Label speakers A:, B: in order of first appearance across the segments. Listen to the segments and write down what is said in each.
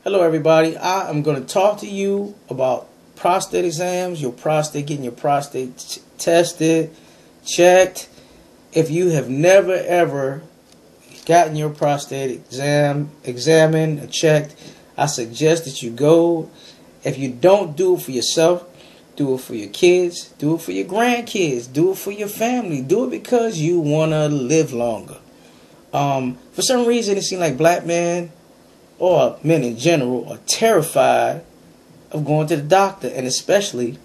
A: Hello everybody, I am going to talk to you about prostate exams, your prostate, getting your prostate tested, checked. If you have never ever gotten your prostate examined and checked, I suggest that you go. If you don't do it for yourself, do it for your kids, do it for your grandkids, do it for your family, do it because you want to live longer. For some reason it seems like black men or men in general are terrified of going to the doctor, and especially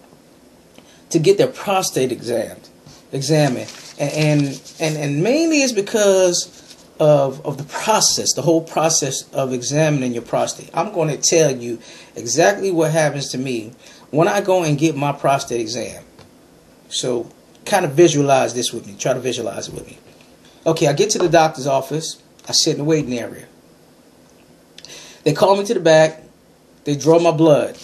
A: to get their prostate examined. And mainly it's because of the process, the whole process of examining your prostate. I'm going to tell you exactly what happens to me when I go and get my prostate exam. So kind of visualize this with me. Try to visualize it with me. Okay, I get to the doctor's office. I sit in the waiting area. They call me to the back. They draw my blood.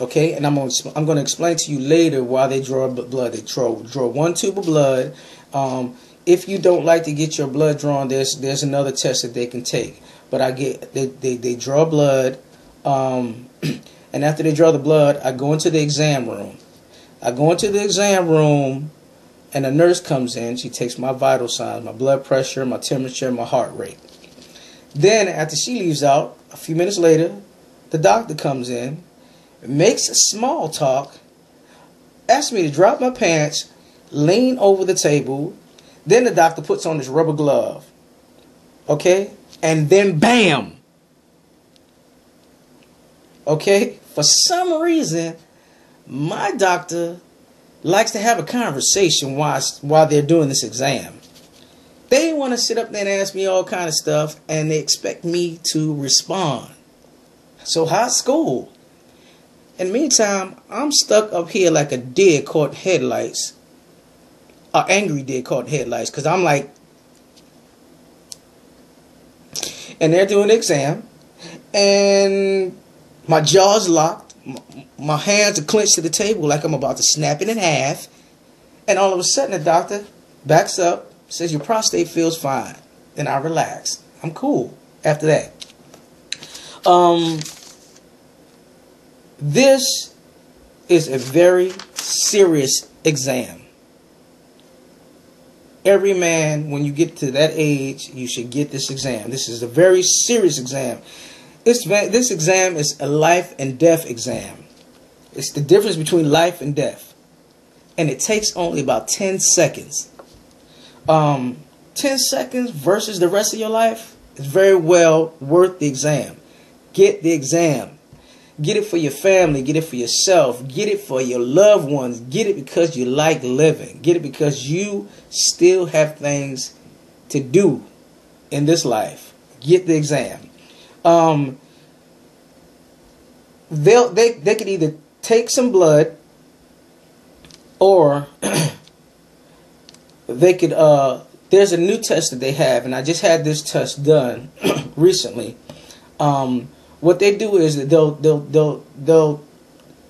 A: Okay, and I'm going to explain to you later why they draw blood. They draw one tube of blood. If you don't like to get your blood drawn, there's another test that they can take. But they draw blood, and after they draw the blood, I go into the exam room. And a nurse comes in. She takes my vital signs, my blood pressure, my temperature, my heart rate. Then after she leaves out, a few minutes later, the doctor comes in, makes a small talk, asks me to drop my pants, lean over the table. Then the doctor puts on this rubber glove. Okay? And then bam! Okay? For some reason, my doctor likes to have a conversation while they're doing this exam. They want to sit up there and ask me all kind of stuff, and they expect me to respond. So how's school? In the meantime, I'm stuck up here like a deer caught headlights. Or angry deer caught headlights. Because I'm like... And they're doing the exam. And my jaw's locked. My hands are clenched to the table like I'm about to snap it in half. And all of a sudden the doctor backs up. Says your prostate feels fine. Then I relax. I'm cool after that. This is a very serious exam. Every man, when you get to that age, you should get this exam. This is a very serious exam. This exam is a life and death exam. It's the difference between life and death. And it takes only about 10 seconds. 10 seconds versus the rest of your life is very well worth the exam. Get the exam. Get it for your family. Get it for yourself. Get it for your loved ones. Get it because you like living. Get it because you still have things to do in this life. Get the exam. They could either take some blood, or they could there's a new test that they have, and I just had this test done recently. What they do is that they'll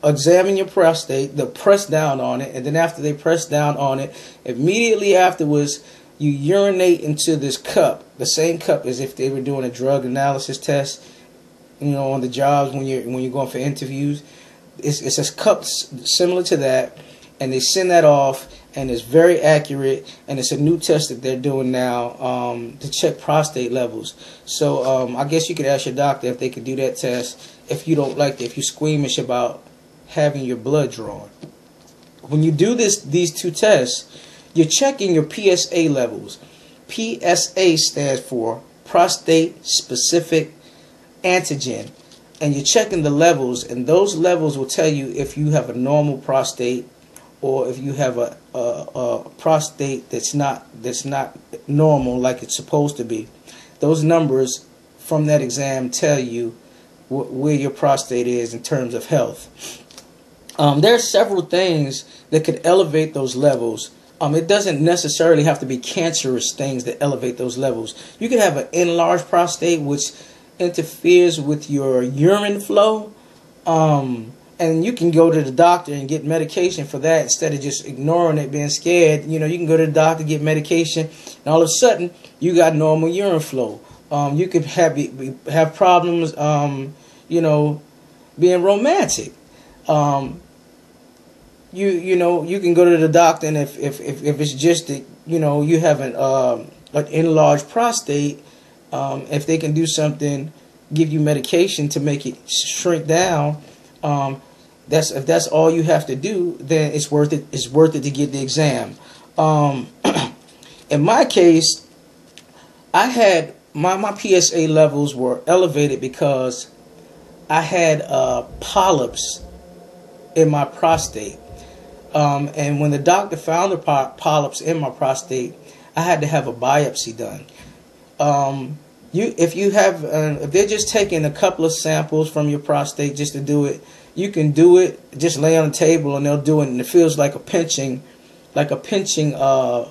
A: examine your prostate, they'll press down on it, and then after they press down on it, immediately afterwards you urinate into this cup, the same cup as if they were doing a drug analysis test, you know, on the jobs when you're going for interviews. It's a cup similar to that, and they send that off, and it's very accurate, and it's a new test that they're doing now to check prostate levels. So I guess you could ask your doctor if they could do that test if you don't like it, if you're squeamish about having your blood drawn. When you do these two tests, you're checking your PSA levels. PSA stands for prostate specific antigen. And you're checking the levels, and those levels will tell you if you have a normal prostate or if you have a prostate that's not normal like it's supposed to be. Those numbers from that exam tell you where your prostate is in terms of health. There are several things that could elevate those levels. It doesn't necessarily have to be cancerous things that elevate those levels. You could have an enlarged prostate, which interferes with your urine flow, and you can go to the doctor and get medication for that instead of just ignoring it, being scared. You know, you can go to the doctor, get medication, and all of a sudden you got normal urine flow. You could have problems being romantic. You can go to the doctor, and if it's just that you have an enlarged prostate, if they can do something, give you medication to make it shrink down. If that's all you have to do, then it's worth it. It's worth it to get the exam. In my case, I had my PSA levels were elevated because I had polyps in my prostate. And when the doctor found the polyps in my prostate, I had to have a biopsy done. If they're just taking a couple of samples from your prostate just to do it, you can do it. Just lay on the table and they'll do it, and it feels like a pinching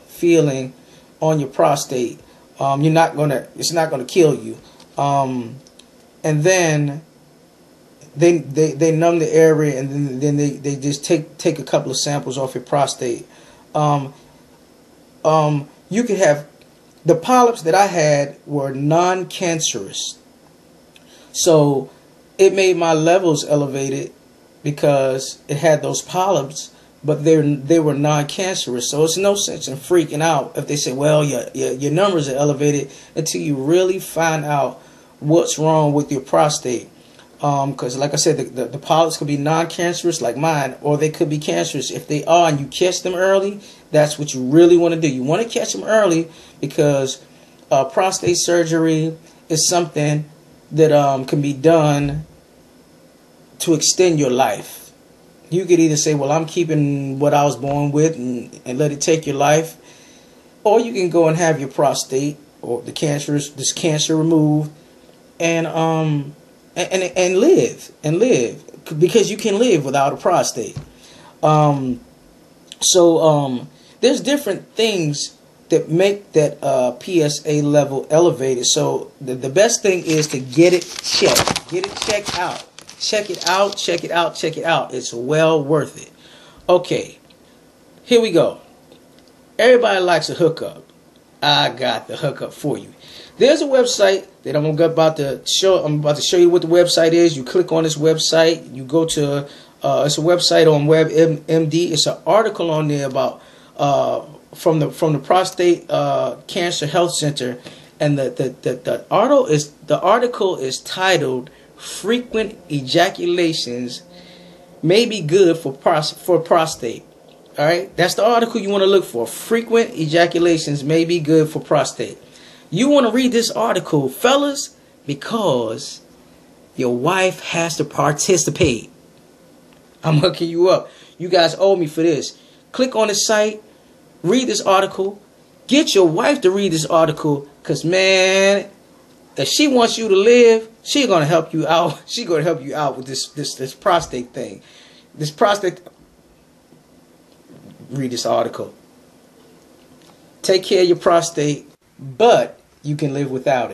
A: feeling on your prostate. It's not gonna kill you. And then they numb the area, and then they just take a couple of samples off your prostate. You could have the polyps that I had were non-cancerous, so it made my levels elevated because it had those polyps, but they were non-cancerous. So it's no sense in freaking out if they say, well, your numbers are elevated, until you really find out what's wrong with your prostate. Because like I said, the polyps could be non-cancerous like mine, or they could be cancerous. If they are and you catch them early, that's what you really want to do. You want to catch them early, because prostate surgery is something that can be done to extend your life. You could either say, well, I'm keeping what I was born with and let it take your life, or you can go and have your prostate or this cancer removed and live, because you can live without a prostate. There's different things that make that PSA level elevated. So the best thing is to get it checked. Get it checked out. Check it out, check it out, check it out. It's well worth it. Okay, here we go. Everybody likes a hookup. I got the hookup for you. There's a website that I'm about to show you what the website is. You click on this website. You go to it's a website on WebMD. It's an article on there about from the Prostate Cancer Health Center, and the article is titled "Frequent Ejaculations May Be Good for Prostate." All right, that's the article you want to look for. Frequent ejaculations may be good for prostate. You want to read this article, fellas, because your wife has to participate. I'm hooking you up. You guys owe me for this. Click on the site, read this article, get your wife to read this article, because, man, if she wants you to live, she's going to help you out. She's going to help you out with this prostate thing. This prostate. Read this article. Take care of your prostate, but you can live without it.